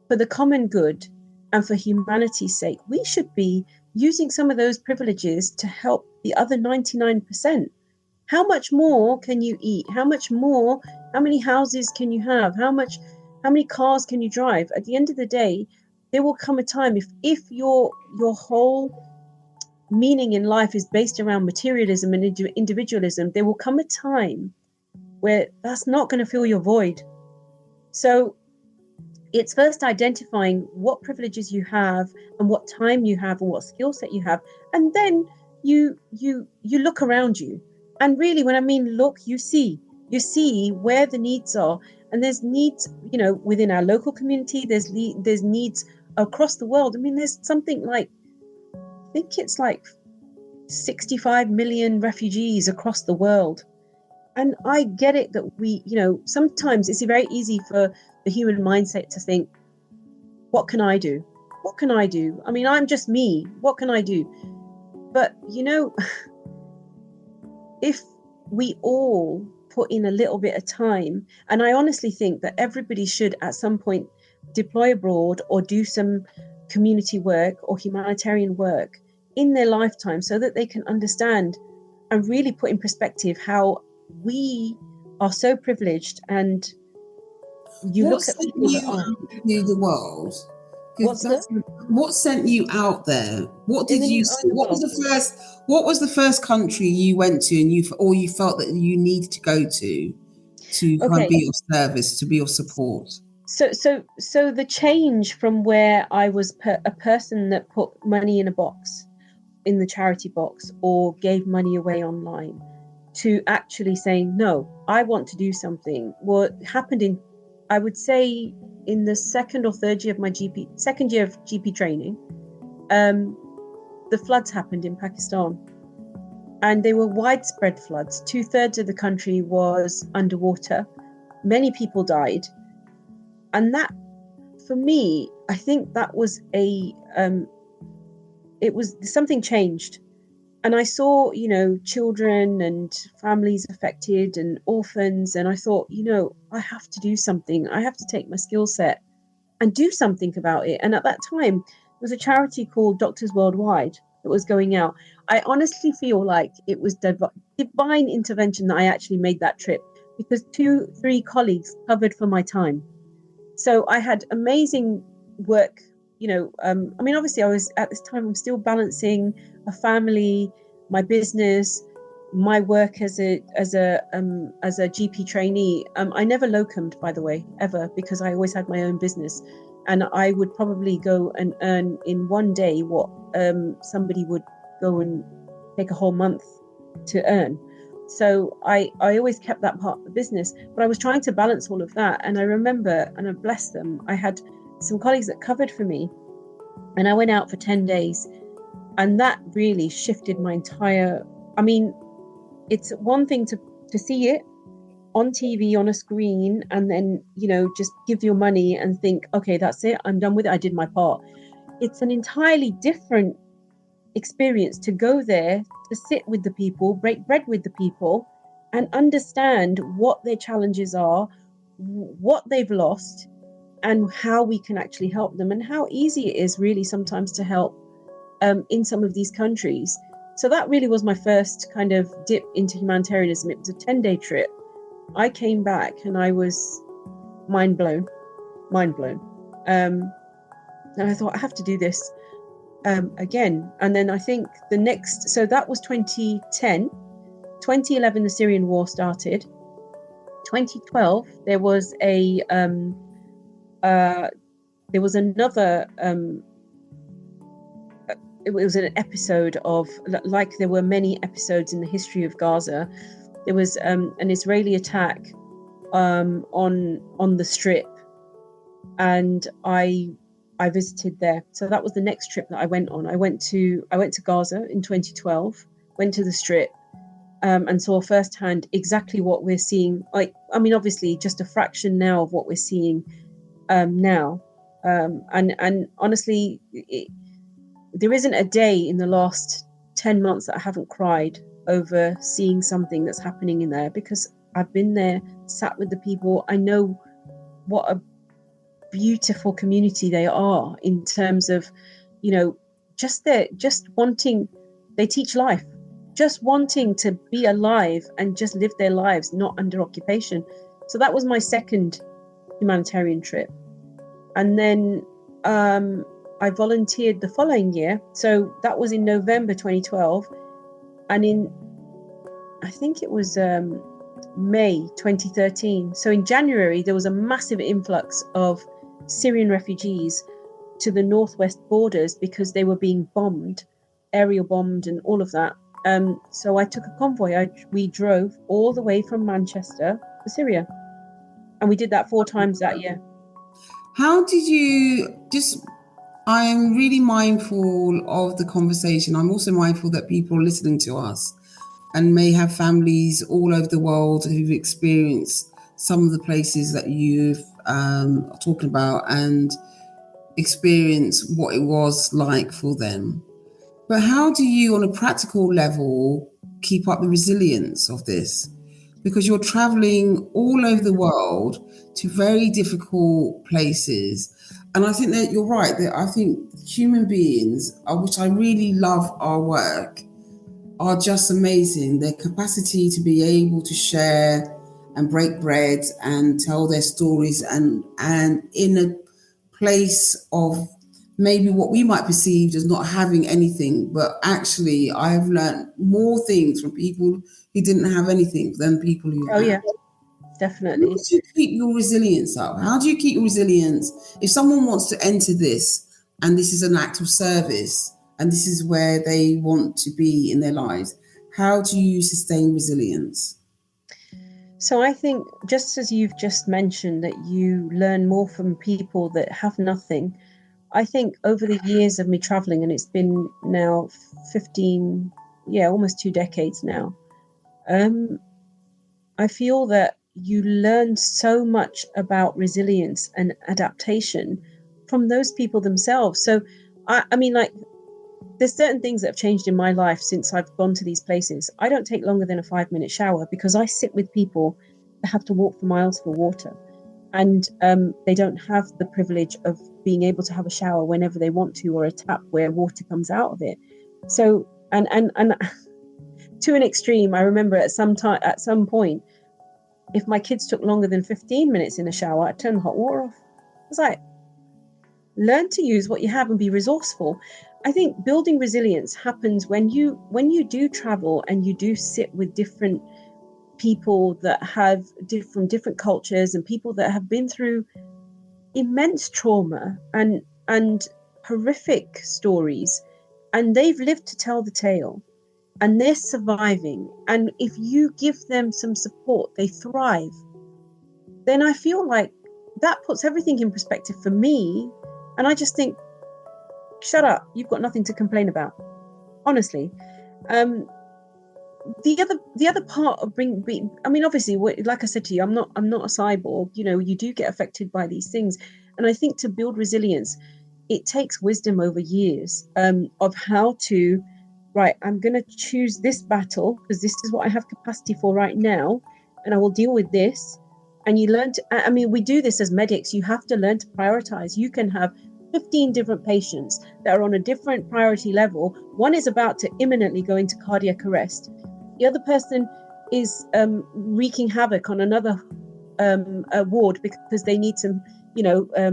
for the common good and for humanity's sake, we should be using some of those privileges to help the other 99%. How much more can you eat? How many houses can you have? How many cars can you drive? At the end of the day, there will come a time, if your whole meaning in life is based around materialism and individualism, there will come a time where that's not going to fill your void. So it's first identifying what privileges you have and what time you have and what skill set you have, and then you look around you. And really, when I mean look, you see where the needs are. And there's needs, within our local community, there's needs across the world. I mean, there's something like, I think it's like 65 million refugees across the world. And I get it that sometimes it's very easy for the human mindset to think, what can I do? What can I do? I mean, I'm just me. What can I do? But, if we all put in a little bit of time, and I honestly think that everybody should at some point deploy abroad or do some community work or humanitarian work in their lifetime, so that they can understand and really put in perspective how we are so privileged. And you look at people that are to the world What sent you out there? What In did the you new see? oh, well, What was the first country you went to, and you felt that you needed to go to kind of okay. be of service, to be of support? So the change from where I was a person that put money in a box, in the charity box, or gave money away online, to actually saying, no, I want to do something, what happened in, I would say, in the second or third year of my second year of GP training, the floods happened in Pakistan. And they were widespread floods. 2/3 of the country was underwater. Many people died. And that, for me, I think that was it was something changed. And I saw, children and families affected and orphans. And I thought, I have to do something. I have to take my skill set and do something about it. And at that time, there was a charity called Doctors Worldwide that was going out. I honestly feel like it was divine intervention that I actually made that trip, because 2-3 colleagues covered for my time. So I had amazing work. Obviously, I was at this time, I'm still balancing a family, my business, my work as a GP trainee. I never locumed, by the way, ever, because I always had my own business, and I would probably go and earn in one day what somebody would go and take a whole month to earn. So I always kept that part of the business, but I was trying to balance all of that. And I remember, and I bless them, I had some colleagues that covered for me, and I went out for 10 days, and that really shifted my entire, it's one thing to see it on TV, on a screen, and then, just give your money and think, okay, that's it, I'm done with it, I did my part. It's an entirely different experience to go there, to sit with the people, break bread with the people, and understand what their challenges are, what they've lost, and how we can actually help them, and how easy it is really sometimes to help in some of these countries. So that really was my first kind of dip into humanitarianism. It was a 10-day trip. I came back and I was mind blown. And I thought, I have to do this again. And then I think so that was 2010. 2011, the Syrian war started. 2012, there was another, it was an episode of, like there were many episodes in the history of Gaza, there was an Israeli attack on the Strip, and I visited there. So that was the next trip that I went on. I went to Gaza in 2012, went to the Strip, and saw firsthand exactly what we're seeing. Obviously just a fraction now of what we're seeing now. And honestly, there isn't a day in the last 10 months that I haven't cried over seeing something that's happening in there, because I've been there, sat with the people. I know what a beautiful community they are, in terms of, just wanting, they teach life, just wanting to be alive and just live their lives, not under occupation. So that was my second humanitarian trip. And then I volunteered the following year. So that was in November 2012. And I think it was May 2013. So in January, there was a massive influx of Syrian refugees to the northwest borders, because they were being bombed, aerial bombed and all of that. So I took a convoy. We drove all the way from Manchester to Syria. And we did that 4 times that year. How did you I'm really mindful of the conversation. I'm also mindful that people listening to us and may have families all over the world who've experienced some of the places that you've talking about, and experience what it was like for them. But how do you, on a practical level, keep up the resilience of this? Because you're traveling all over the world to very difficult places. And I think that you're right, that I think human beings, which I really love our work, are just amazing. Their capacity to be able to share and break bread and tell their stories, and in a place of maybe what we might perceive as not having anything, but actually I've learned more things from people who didn't have anything than people who Oh have. yeah, How definitely. do you keep your resilience up? How do you keep your resilience if someone wants to enter this and this is an act of service and this is where they want to be in their lives? How do you sustain resilience? So I think, just as you've just mentioned, that you learn more from people that have nothing. I think over the years of me traveling, and it's been now 15, yeah, almost 2 decades now, I feel that you learn so much about resilience and adaptation from those people themselves. So, I mean, like, there's certain things that have changed in my life since I've gone to these places. I don't take longer than a 5-minute shower because I sit with people that have to walk for miles for water. And they don't have the privilege of being able to have a shower whenever they want to, or a tap where water comes out of it. So, and to an extreme, I remember at some point, if my kids took longer than 15 minutes in the shower, I'd turn the hot water off. I was like, learn to use what you have and be resourceful. I think building resilience happens when you do travel and you do sit with different people that have different cultures and people that have been through immense trauma and horrific stories, and they've lived to tell the tale, and they're surviving, and if you give them some support, they thrive. Then I feel like that puts everything in perspective for me, and I just think, shut up, you've got nothing to complain about, honestly. The other part of I mean, obviously, like I said to you, I'm not a cyborg. You do get affected by these things, and I think to build resilience, it takes wisdom over years, of how to, right, I'm going to choose this battle because this is what I have capacity for right now, and I will deal with this. And you learn to, I mean, we do this as medics. You have to learn to prioritize. You can have 15 different patients that are on a different priority level. One is about to imminently go into cardiac arrest. The other person is wreaking havoc on another ward because they need some,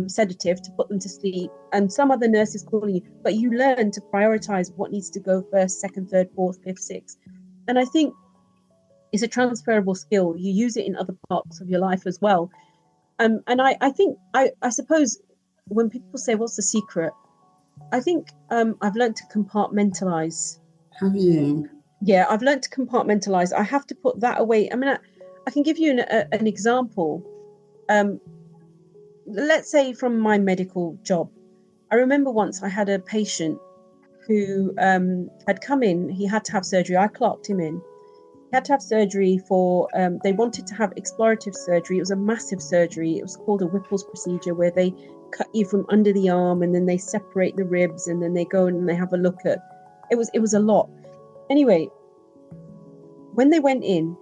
sedative to put them to sleep, and some other nurse is calling you. But you learn to prioritize what needs to go first, second, third, fourth, fifth, sixth. And I think it's a transferable skill. You use it in other parts of your life as well. And I think, I suppose, when people say, what's the secret? I think I've learned to compartmentalize. Have you? Yeah, I've learned to compartmentalize. I have to put that away. I mean, I can give you an example. Let's say from my medical job. I remember once I had a patient who had come in. He had to have surgery. I clocked him in. He had to have surgery for, they wanted to have explorative surgery. It was a massive surgery. It was called a Whipple's procedure, where they cut you from under the arm and then they separate the ribs and then they go and they have a look at, it was a lot. Anyway, when they went in,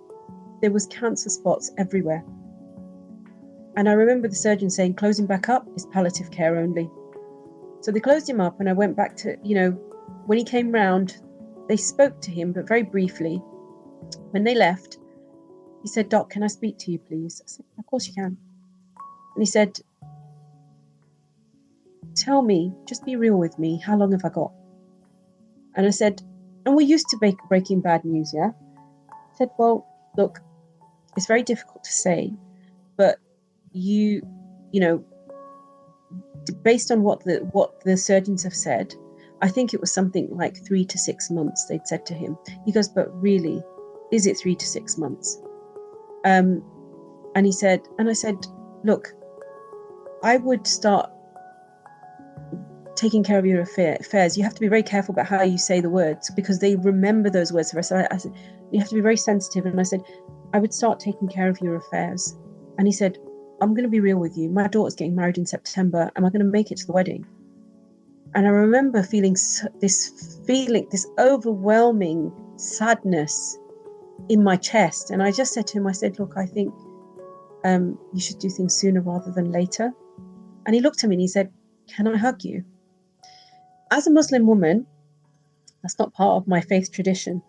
there was cancer spots everywhere. And I remember the surgeon saying, closing back up is palliative care only. So they closed him up, and I went back to, when he came round, they spoke to him, but very briefly. When they left, he said, Doc, can I speak to you, please? I said, of course you can. And he said, tell me, just be real with me, how long have I got? And I said, and we're used to breaking bad news, yeah? I said, well, look, it's very difficult to say, but you know, based on what the surgeons have said, I think it was something like 3 to 6 months they'd said to him. He goes, but really, is it 3 to 6 months? And he said, and I said, look, I would start taking care of your affairs. You have to be very careful about how you say the words, because they remember those words. So I said, you have to be very sensitive. And I said, I would start taking care of your affairs. And he said, I'm going to be real with you. My daughter's getting married in September. Am I going to make it to the wedding? And I remember feeling this overwhelming sadness in my chest. And I just said to him, I said, look, I think you should do things sooner rather than later. And he looked at me and he said, can I hug you? As a Muslim woman, that's not part of my faith tradition.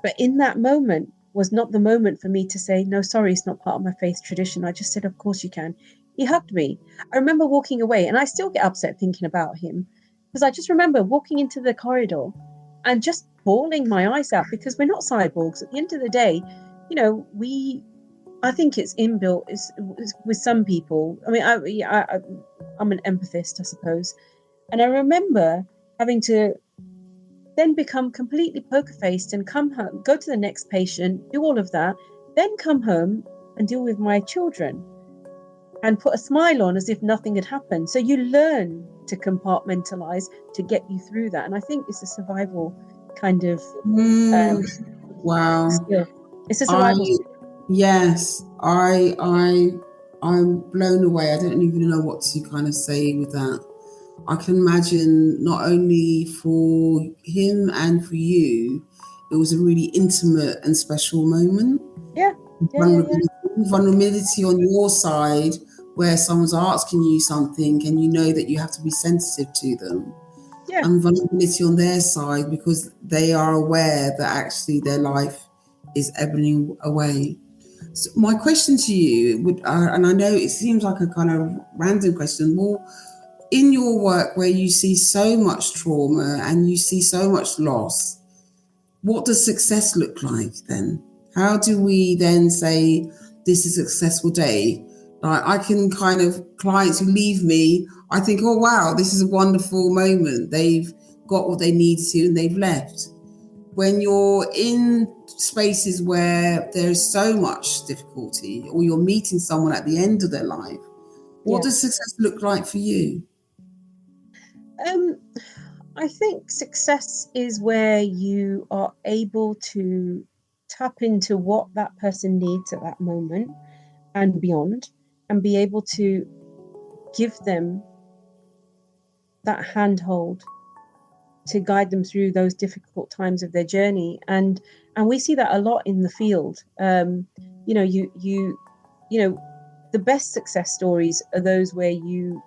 But in that moment was not the moment for me to say, no, sorry, it's not part of my faith tradition. I just said, of course you can. He hugged me. I remember walking away, and I still get upset thinking about him. Because I just remember walking into the corridor and just bawling my eyes out, because we're not cyborgs. At the end of the day, you know, I think it's inbuilt is with some people. I mean, I'm an empathist, I suppose. And I remember having to then become completely poker faced and come home, go to the next patient, do all of that, then come home and deal with my children and put a smile on as if nothing had happened. So you learn to compartmentalize to get you through that. And I think it's a survival kind of Wow. skill. It's a survival skill. Yes, I'm blown away. I don't even know what to kind of say with that. I can imagine not only for him and for you, it was a really intimate and special moment. Yeah. Vulnerability on your side, where someone's asking you something and you know that you have to be sensitive to them. Yeah. And vulnerability on their side, because they are aware that actually their life is ebony away. So my question to you would, and I know it seems like a kind of random question, well, in your work where you see so much trauma and you see so much loss, what does success look like then? How do we then say this is a successful day? Like, I can kind of, clients who leave me, I think, oh wow, this is a wonderful moment. They've got what they needed to and they've left. When you're in spaces where there's so much difficulty, or you're meeting someone at the end of their life, what does success look like for you? I think success is where you are able to tap into what that person needs at that moment and beyond, and be able to give them that handhold to guide them through those difficult times of their journey. And we see that a lot in the field. You know, the best success stories are those where you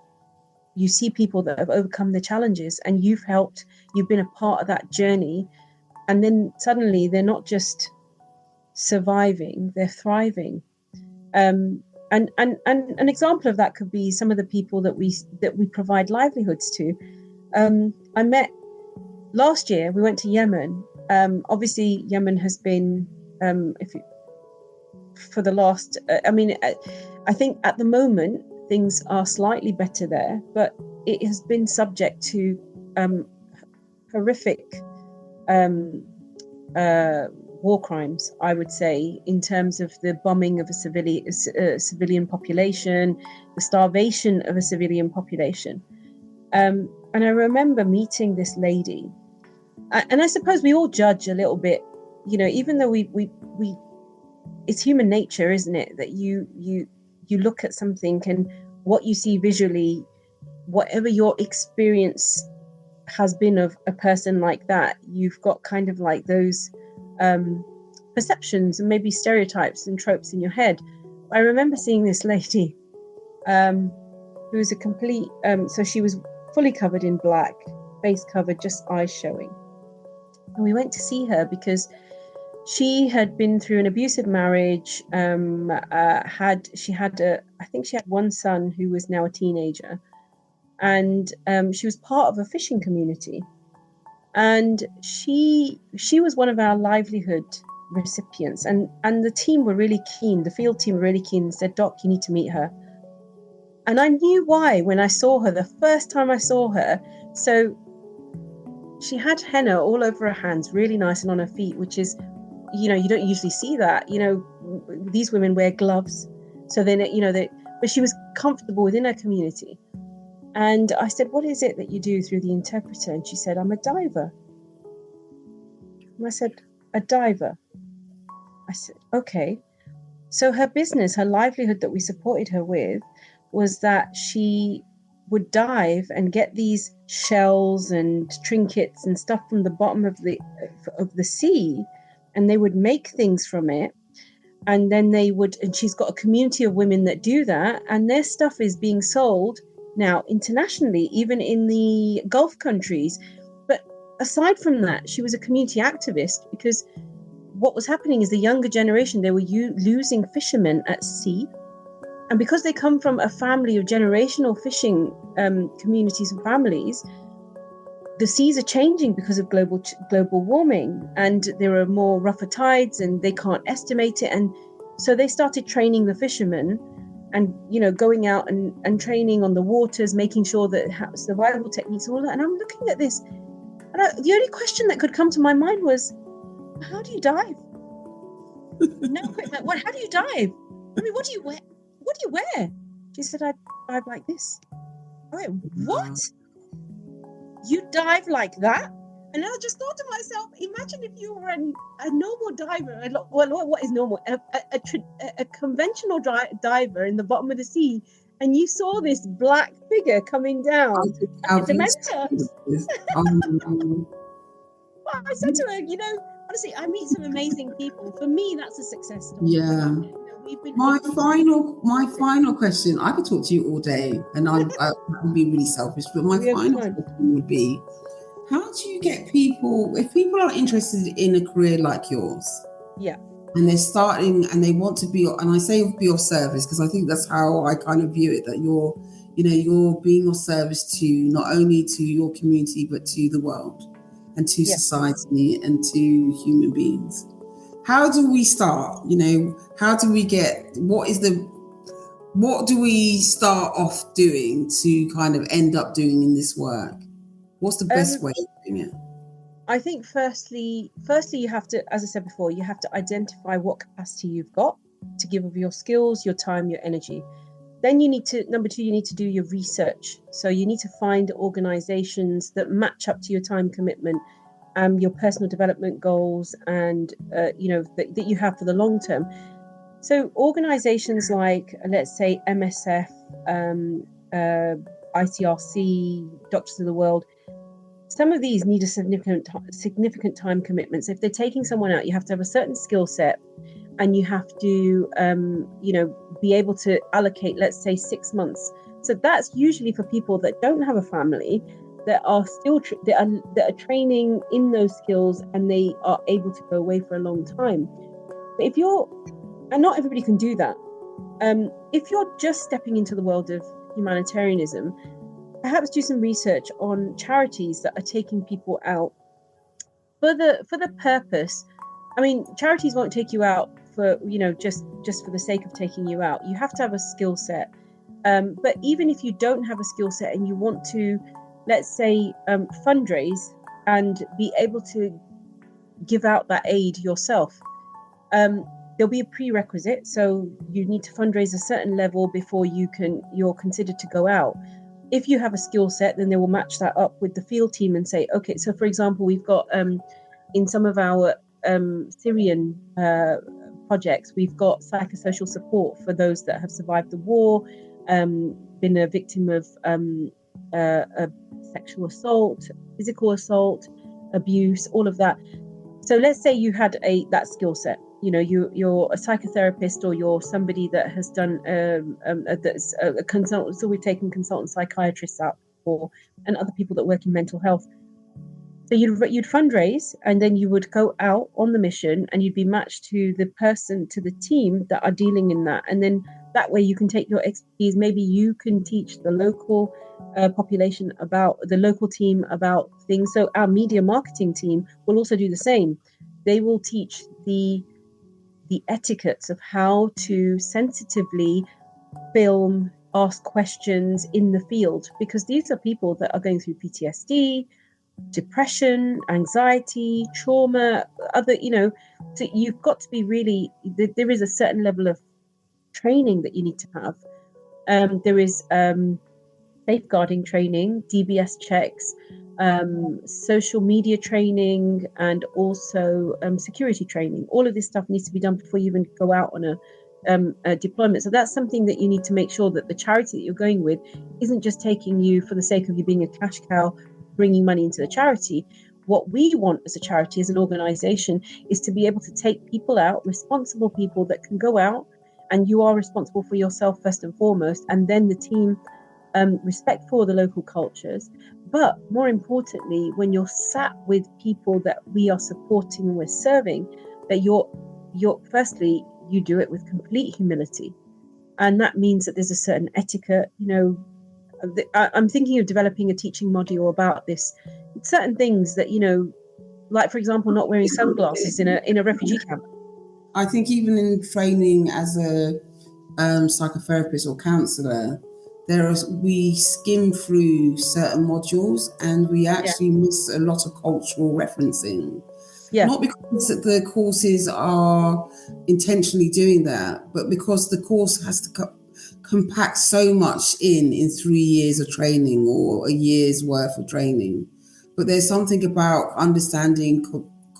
see people that have overcome the challenges, and you've been a part of that journey, and then suddenly they're not just surviving, they're thriving. And an example of that could be some of the people that we provide livelihoods to. I met last year, we went to Yemen. Obviously Yemen has been for the last I think at the moment things are slightly better there, but it has been subject to horrific war crimes, I would say, in terms of the bombing of a civilian population, the starvation of a civilian population. And I remember meeting this lady, and I suppose we all judge a little bit, you know, even though we it's human nature, isn't it, that you look at something and what you see visually, whatever your experience has been of a person like that, you've got kind of like those perceptions and maybe stereotypes and tropes in your head. I remember seeing this lady who was a complete so she was fully covered in black, face covered, just eyes showing. And we went to see her because she had been through an abusive marriage. I think she had one son who was now a teenager, and she was part of a fishing community. And she was one of our livelihood recipients, and the team were really keen. The field team were really keen and said, "Doc, you need to meet her." And I knew why when I saw her, the first time I saw her. So she had henna all over her hands, really nice, and on her feet, which is, you know, you don't usually see that. You know, these women wear gloves, so then, you know, but she was comfortable within her community. And I said, "What is it that you do through the interpreter?" And she said, "I'm a diver." And I said, "A diver?" I said, "Okay." So her business, her livelihood that we supported her with, was that she would dive and get these shells and trinkets and stuff from the bottom of the sea, and they would make things from it. And then and she's got a community of women that do that, and their stuff is being sold now internationally, even in the Gulf countries. But aside from that, she was a community activist, because what was happening is the younger generation, they were losing fishermen at sea. And because they come from a family of generational fishing communities and families, the seas are changing because of global warming, and there are more rougher tides, and they can't estimate it. And so they started training the fishermen, and going out and training on the waters, making sure that survival techniques and all that. And I'm looking at this, and the only question that could come to my mind was, how do you dive? No equipment. What? How do you dive? I mean, what do you wear? What do you wear? She said, I dive like this. I went, what? You dive like that? And I just thought to myself, imagine if you were a normal diver. Well, what is normal? A conventional diver in the bottom of the sea, and you saw this black figure coming down. Dementor. Well, I said to her, honestly, I meet some amazing people. For me, that's a success story. Yeah. My final question. I could talk to you all day, and I would be really selfish. But my final question would be, how do you get people, if people are interested in a career like yours? Yeah. And they're starting, and they want to be, and I say be of service because I think that's how I kind of view it, that you're being of service to not only to your community but to the world and to society and to human beings. How do we start? How do we get, what do we start off doing to kind of end up doing in this work? What's the best way of doing it? I think firstly you have to, as I said before, you have to identify what capacity you've got to give of your skills, your time, your energy. Then number two, you need to do your research. So you need to find organizations that match up to your time commitment, your personal development goals, and that you have for the long term. So organizations like, let's say, MSF, ICRC, Doctors of the World, some of these need a significant time commitment. So if they're taking someone out, you have to have a certain skill set, and you have to, be able to allocate, let's say, 6 months. So that's usually for people that don't have a family, that are still that are training in those skills, and they are able to go away for a long time. But and not everybody can do that. If you're just stepping into the world of humanitarianism, perhaps do some research on charities that are taking people out for the purpose. I mean, charities won't take you out for just for the sake of taking you out. You have to have a skill set. But even if you don't have a skill set and you want to, let's say, fundraise and be able to give out that aid yourself, there'll be a prerequisite. So you need to fundraise a certain level before you're considered to go out. If you have a skill set, then they will match that up with the field team and say, okay, so for example, we've got in some of our Syrian projects, we've got psychosocial support for those that have survived the war, been a victim of sexual assault, physical assault, abuse, all of that. So let's say you had that skill set. You're a psychotherapist, or you're somebody that has done that's a consultant. So we've taken consultant psychiatrists out before, and other people that work in mental health. So you'd fundraise, and then you would go out on the mission, and you'd be matched to the team that are dealing in that. And then that way you can take your expertise. Maybe you can teach the local population about the local team about things. So our media marketing team will also do the same. They will teach the etiquettes of how to sensitively film, ask questions in the field, because these are people that are going through PTSD, depression, anxiety, trauma, so you've got to be really, there is a certain level of training that you need to have. There is safeguarding training, DBS checks, social media training, and also security training. All of this stuff needs to be done before you even go out on a deployment. So that's something that you need to make sure that the charity that you're going with isn't just taking you for the sake of you being a cash cow, bringing money into the charity. What we want as a charity, as an organization, is to be able to take people out, responsible people that can go out, and you are responsible for yourself first and foremost, and then the team, respect for the local cultures. But more importantly, when you're sat with people that we are supporting and we're serving, that you're firstly, you do it with complete humility. And that means that there's a certain etiquette. I'm thinking of developing a teaching module about this, certain things that, like, for example, not wearing sunglasses in a refugee camp. I think even in training as a psychotherapist or counsellor, we skim through certain modules and we actually miss a lot of cultural referencing. Yeah. Not because the courses are intentionally doing that, but because the course has to compact so much in 3 years of training or a year's worth of training. But there's something about understanding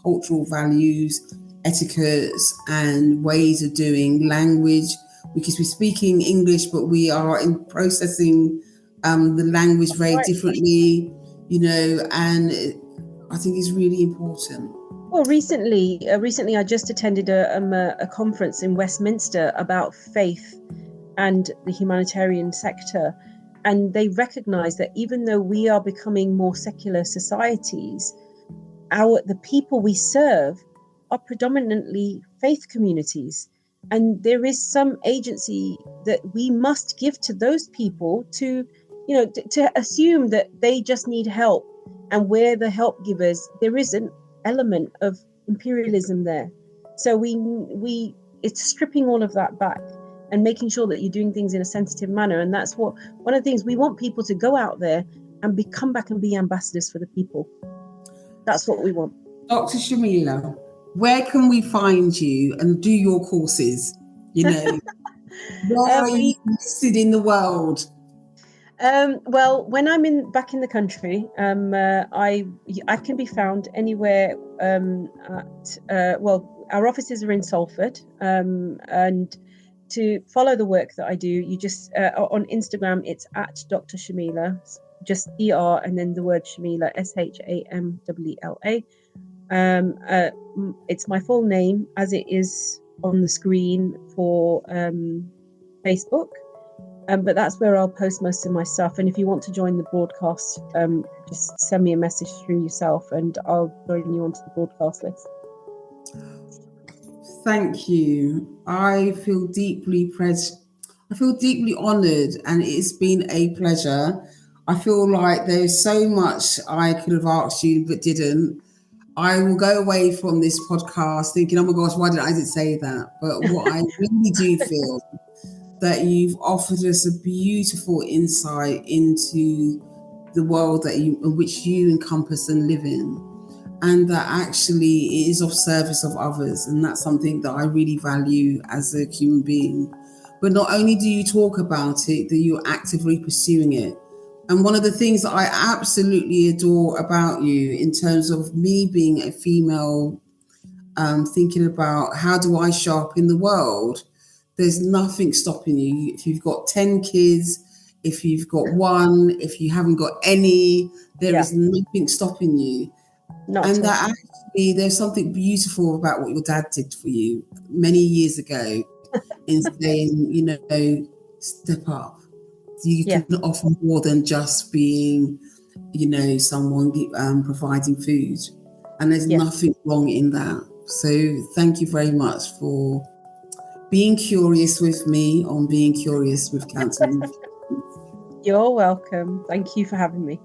cultural values, etiquettes, and ways of doing language, because we're speaking English, but we are in processing the language very differently, and I think it's really important. Well, recently I just attended a conference in Westminster about faith and the humanitarian sector, and they recognise that even though we are becoming more secular societies, the people we serve are predominantly faith communities, and there is some agency that we must give to those people to assume that they just need help, and we're the help givers. There is an element of imperialism there, so it's stripping all of that back and making sure that you're doing things in a sensitive manner. And that's one of the things we want people to go out there and come back and be ambassadors for the people. That's what we want. Dr. Shameela, where can we find you and do your courses? Where are you listed in the world? Well, when I'm back in the country, I can be found anywhere. Our offices are in Salford, and to follow the work that I do, you just on Instagram, it's at Dr. Shameela, just DR and then the word Shameela, SHAMEELA. It's my full name as it is on the screen for Facebook. But that's where I'll post most of my stuff. And if you want to join the broadcast, just send me a message through yourself and I'll join you onto the broadcast list. Thank you. I feel deeply honoured, and it's been a pleasure. I feel like there's so much I could have asked you but didn't. I will go away from this podcast thinking, oh my gosh, why did I say that? But what I really do feel that you've offered us a beautiful insight into the world in which you encompass and live in, and that actually it is of service of others, and that's something that I really value as a human being. But not only do you talk about it, that you're actively pursuing it. And one of the things that I absolutely adore about you, in terms of me being a female, thinking about how do I show up in the world, there's nothing stopping you. If you've got 10 kids, if you've got one, if you haven't got any, there is nothing stopping you. And that actually, there's something beautiful about what your dad did for you many years ago in saying, step up. You can offer more than just being, someone providing food. And there's nothing wrong in that. So thank you very much for being curious with me on Being Curious with Counselling. You're welcome. Thank you for having me.